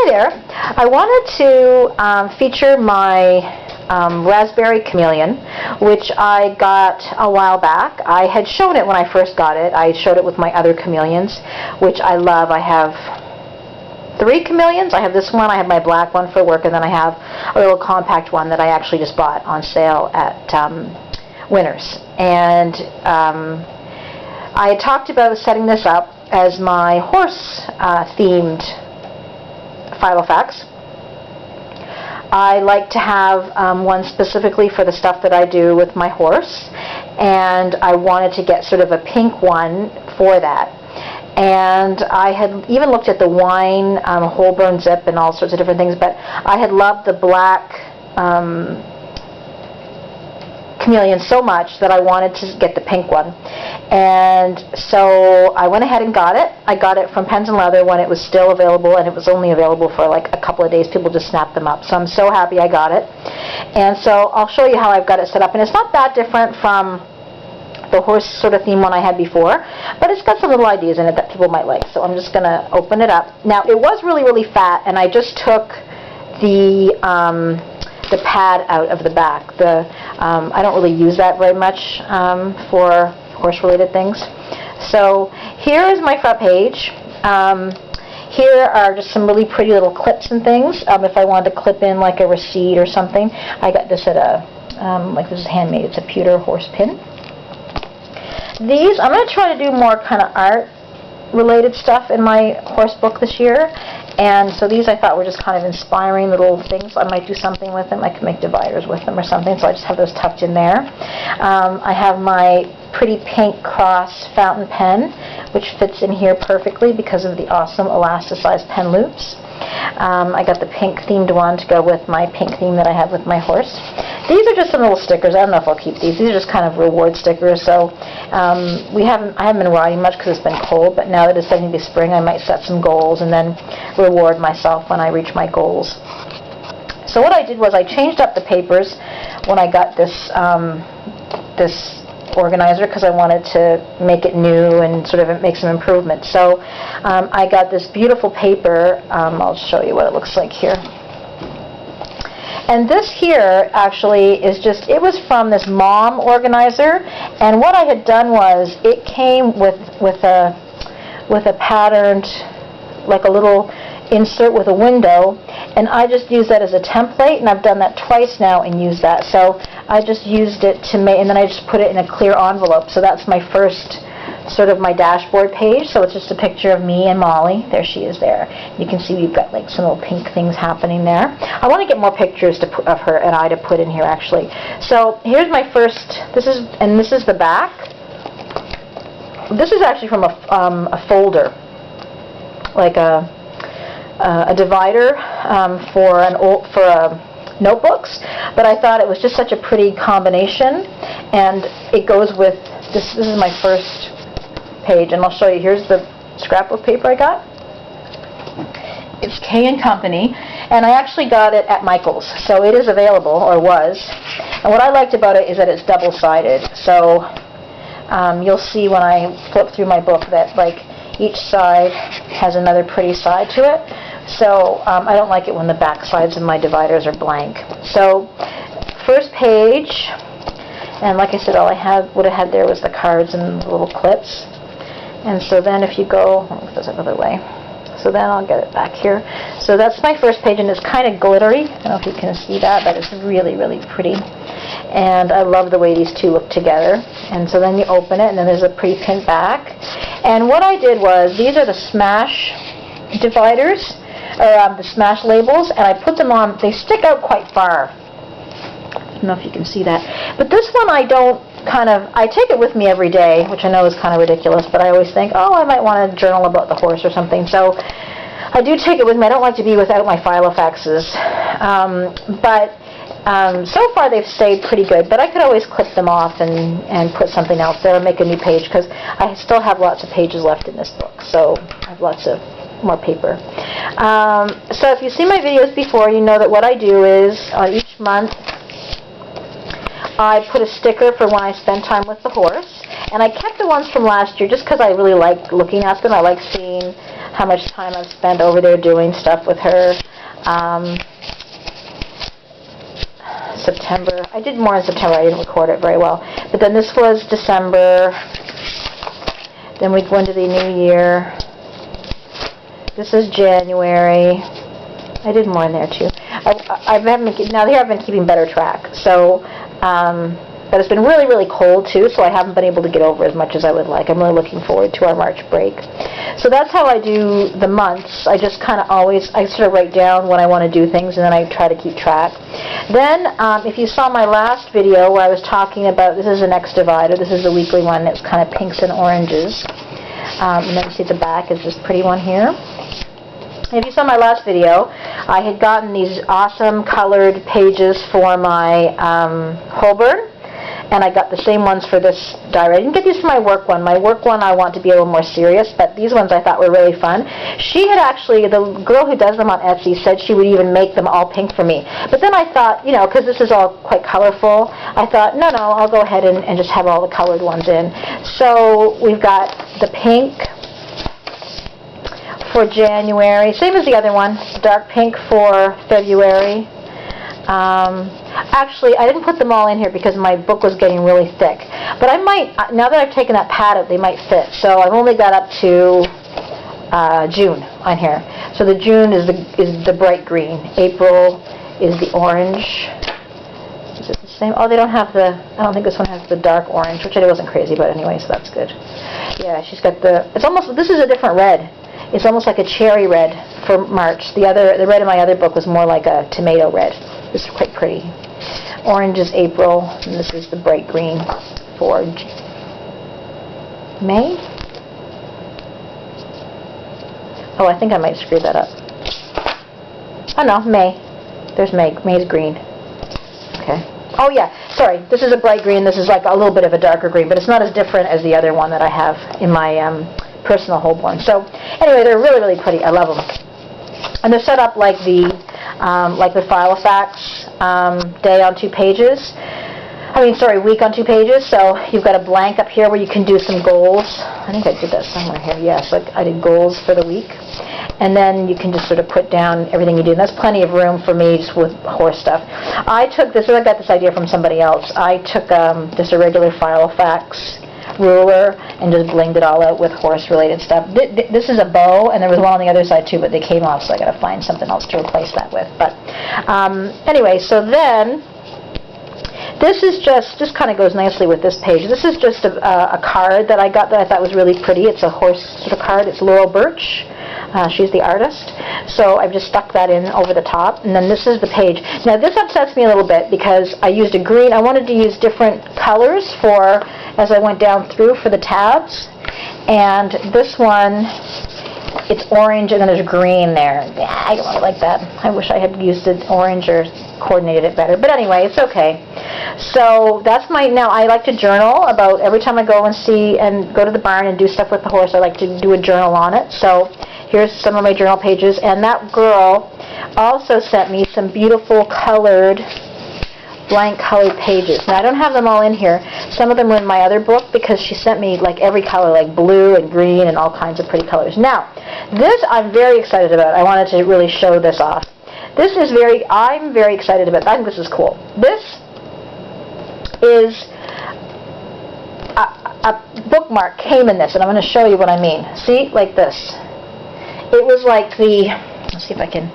there. I wanted to feature my Rasberry Chameleon, which I got a while back. I had shown it when I first got it. I showed it with my other chameleons, which I love. I have 3 chameleons. I have this one, I have my black one for work, and then I have a little compact one that I actually just bought on sale at Winners. And I had talked about setting this up as my horse themed Filofax. I like to have one specifically for the stuff that I do with my horse, and I wanted to get sort of a pink one for that. And I had even looked at the wine whole burn zip and all sorts of different things, but I had loved the black chameleon so much that I wanted to get the pink one. And so I went ahead and got it. I got it from Pens and Leather when it was still available, and it was only available for like a couple of days. People just snapped them up. So I'm so happy I got it. And so I'll show you how I've got it set up. And it's not that different from the horse sort of theme one I had before, but it's got some little ideas in it that people might like. So I'm just going to open it up. Now, it was really, really fat, and I just took the pad out of the back. I don't really use that very much for horse-related things. So here is my front page. Here are just some really pretty little clips and things. If I wanted to clip in like a receipt or something, I got this at a, like this is handmade, it's a pewter horse pin. These, I'm going to try to do more kind of art-related stuff in my horse book this year. And so these I thought were just kind of inspiring little things. I might do something with them. I could make dividers with them or something. So I just have those tucked in there. I have my pretty pink cross fountain pen, which fits in here perfectly because of the awesome elasticized pen loops. I got the pink themed one to go with my pink theme that I have with my horse. These are just some little stickers. I don't know if I'll keep these. These are just kind of reward stickers. So I haven't been riding much because it's been cold, but now that it's starting to be spring, I might set some goals and then reward myself when I reach my goals. So what I did was I changed up the papers when I got this this organizer because I wanted to make it new and sort of make some improvements. So I got this beautiful paper. I'll show you what it looks like here. And this here actually is just, it was from this mom organizer, and what I had done was it came with a patterned, like a little insert with a window, and I just used that as a template, and I've done that twice now and used that. So I just used it to make, and then I just put it in a clear envelope. So that's my first sort of my dashboard page. So it's just a picture of me and Molly. There she is there. You can see we've got like some little pink things happening there. I want to get more pictures of her and I to put in here actually. So here's my first, this is the back. This is actually from a folder, like a divider for notebooks, but I thought it was just such a pretty combination, and it goes with this. This is my first page, and I'll show you. Here's the scrapbook paper I got. It's K & Company, and I actually got it at Michael's, so it is available, or was. And what I liked about it is that it's double-sided, so you'll see when I flip through my book that like each side has another pretty side to it. So I don't like it when the back sides of my dividers are blank. So first page, and like I said, all I would have had there was the cards and the little clips. And so then if you go, oh, there's another way. So then I'll get it back here. So that's my first page, and it's kind of glittery. I don't know if you can see that, but it's really, really pretty. And I love the way these two look together. And so then you open it, and then there's a pretty pink back. And what I did was, these are the smash dividers, or the smash labels, and I put them on. They stick out quite far. I don't know if you can see that. But this one I don't I take it with me every day, which I know is kind of ridiculous, but I always think, oh, I might want to journal about the horse or something. So I do take it with me. I don't like to be without my Filofaxes. So far they've stayed pretty good, but I could always clip them off and put something else there and make a new page, because I still have lots of pages left in this book, so I have lots of more paper. So if you've seen my videos before, you know that what I do is each month I put a sticker for when I spend time with the horse, and I kept the ones from last year just because I really like looking at them. I like seeing how much time I've spent over there doing stuff with her. September. I did more in September. I didn't record it very well. But then this was December. Then we go into the new year. This is January. I did more in there too. Now here I've been keeping better track. So, but it's been really, really cold too, so I haven't been able to get over as much as I would like. I'm really looking forward to our March break. So that's how I do the months. I just kind of I sort of write down when I want to do things, and then I try to keep track. Then, if you saw my last video where I was talking about, this is the next divider, this is the weekly one, it's kind of pinks and oranges. And then you see the back is this pretty one here. If you saw my last video, I had gotten these awesome colored pages for my Holborn, and I got the same ones for this diary. I didn't get these for my work one. My work one I want to be a little more serious, but these ones I thought were really fun. She had actually, the girl who does them on Etsy said she would even make them all pink for me. But then I thought, you know, because this is all quite colorful, I thought, no, I'll go ahead and just have all the colored ones in. So we've got the pink for January, same as the other one, dark pink for February. Actually, I didn't put them all in here because my book was getting really thick. But I might, now that I've taken that pad out, they might fit. So I've only got up to June on here. So the June is the bright green. April is the orange. Is it the same? Oh, they don't have the, I don't think this one has the dark orange, which I wasn't crazy about anyway, so that's good. Yeah, she's got it's almost, this is a different red. It's almost like a cherry red for March. The red in my other book was more like a tomato red. This is quite pretty. Orange is April, and this is the bright green for May. Oh, I think I might screw that up. Oh no, May. There's May. May's green. Okay. Oh yeah, sorry. This is a bright green. This is like a little bit of a darker green, but it's not as different as the other one that I have in my personal Holborn. So anyway, they're really, really pretty. I love them. And they're set up like the Filofax day on 2 pages. Week on 2 pages. So you've got a blank up here where you can do some goals. I think I did that somewhere here. Yes, I did goals for the week. And then you can just sort of put down everything you do. And that's plenty of room for me just with horse stuff. I got this idea from somebody else. I took just a regular Filofax ruler and just blinged it all out with horse-related stuff. This is a bow, and there was one on the other side too, but they came off, so I got to find something else to replace that with. But anyway, so then this is just kind of goes nicely with this page. This is just a card that I got that I thought was really pretty. It's a horse sort of card. It's Laurel Birch. She's the artist. So I've just stuck that in over the top. And then this is the page. Now this upsets me a little bit because I used a green. I wanted to use different colors as I went down through for the tabs. And this one, it's orange and then there's green there. Yeah, I don't really like that. I wish I had used it orange or coordinated it better. But anyway, it's okay. So that's now I like to journal about every time I go and go to the barn and do stuff with the horse. I like to do a journal on it. So here's some of my journal pages. And that girl also sent me some beautiful colored, blank colored pages. Now I don't have them all in here. Some of them were in my other book because she sent me like every color, like blue and green and all kinds of pretty colors. Now, this I'm very excited about. I wanted to really show this off. I'm very excited about. I think this is cool. This is a bookmark came in this, and I'm going to show you what I mean. See, like this. It was like let's see if I can.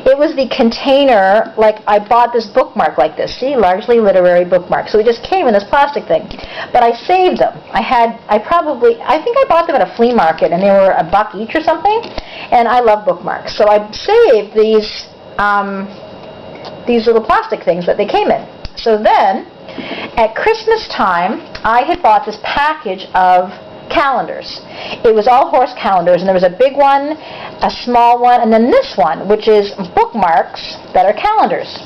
It was the container, like I bought this bookmark like this. See, largely literary bookmark. So it just came in this plastic thing. But I saved them. I think I bought them at a flea market, and they were $1 each or something. And I love bookmarks. So I saved these little plastic things that they came in. So then, at Christmas time, I had bought this package of calendars. It was all horse calendars, and there was a big one, a small one, and then this one, which is bookmarks that are calendars.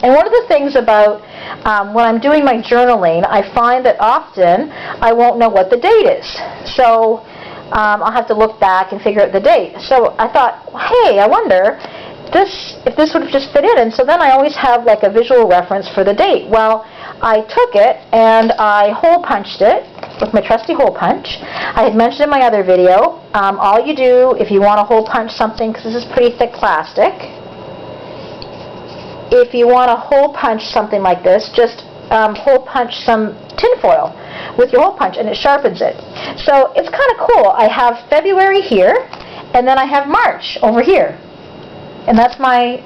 And one of the things about when I'm doing my journaling, I find that often I won't know what the date is. So I'll have to look back and figure out the date. So I thought, hey, I wonder if this would just fit in. And so then I always have like a visual reference for the date. Well, I took it and I hole punched it with my trusty hole punch. I had mentioned in my other video, all you do if you want to hole punch something, because this is pretty thick plastic, if you want to hole punch something like this, just hole punch some tin foil with your hole punch and it sharpens it. So it's kind of cool. I have February here and then I have March over here. And that's my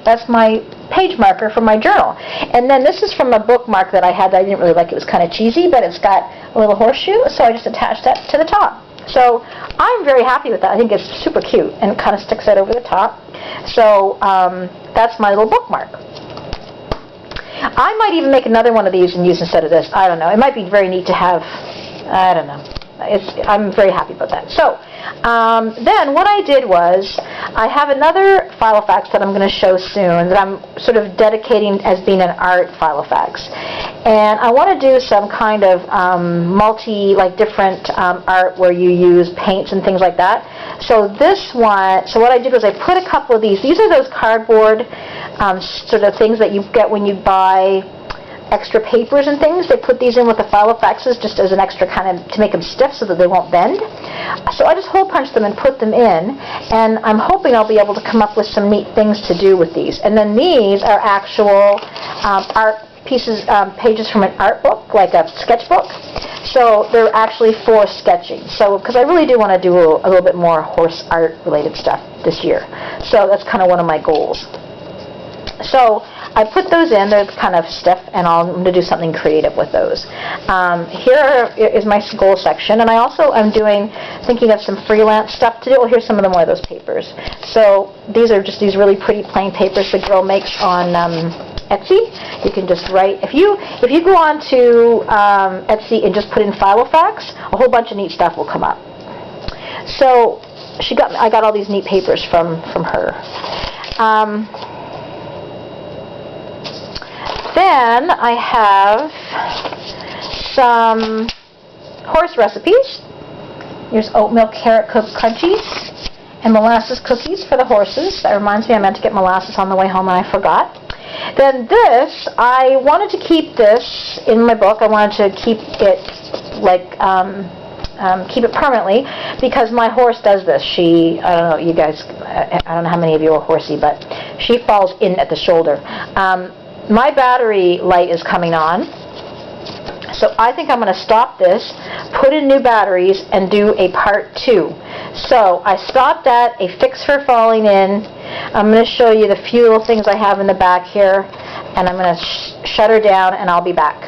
page marker for my journal. And then this is from a bookmark that I had that I didn't really like. It was kind of cheesy, but it's got a little horseshoe, so I just attached that to the top. So I'm very happy with that. I think it's super cute and it kind of sticks out over the top. So that's my little bookmark. I might even make another one of these and use instead of this. I don't know. It might be very neat to have. I don't know. I'm very happy about that. So then what I did was I have another Filofax that I'm going to show soon that I'm sort of dedicating as being an art Filofax. And I want to do some kind of different art where you use paints and things like that. So this one, so what I did was I put a couple of these. These are those cardboard sort of things that you get when you buy extra papers and things. They put these in with the Filofaxes just as an extra kind of to make them stiff so that they won't bend. So I just hole punched them and put them in, and I'm hoping I'll be able to come up with some neat things to do with these. And then these are actual art pieces, pages from an art book, like a sketchbook. So they're actually for sketching. So because I really do want to do a little bit more horse art related stuff this year. So that's kind of one of my goals. So I put those in, they're kind of stiff, and I'm going to do something creative with those. Here is my goal section, and I also am thinking of some freelance stuff to do. Well, here's some of the more of those papers. So these are just these really pretty plain papers the girl makes on Etsy. You can just write, if you go on to Etsy and just put in Filofax, a whole bunch of neat stuff will come up. So I got all these neat papers from her. Then I have some horse recipes. Here's oatmeal carrot cooked crunchies and molasses cookies for the horses. That reminds me, I meant to get molasses on the way home and I forgot. Then this, I wanted to keep this in my book. I wanted to keep it keep it permanently because my horse does this. I don't know, you guys, I don't know how many of you are horsey, but she falls in at the shoulder. My battery light is coming on, so I think I'm going to stop this, put in new batteries, and do a part 2. So I stopped at a fix her falling in. I'm going to show you the few little things I have in the back here, and I'm going to shut her down, and I'll be back.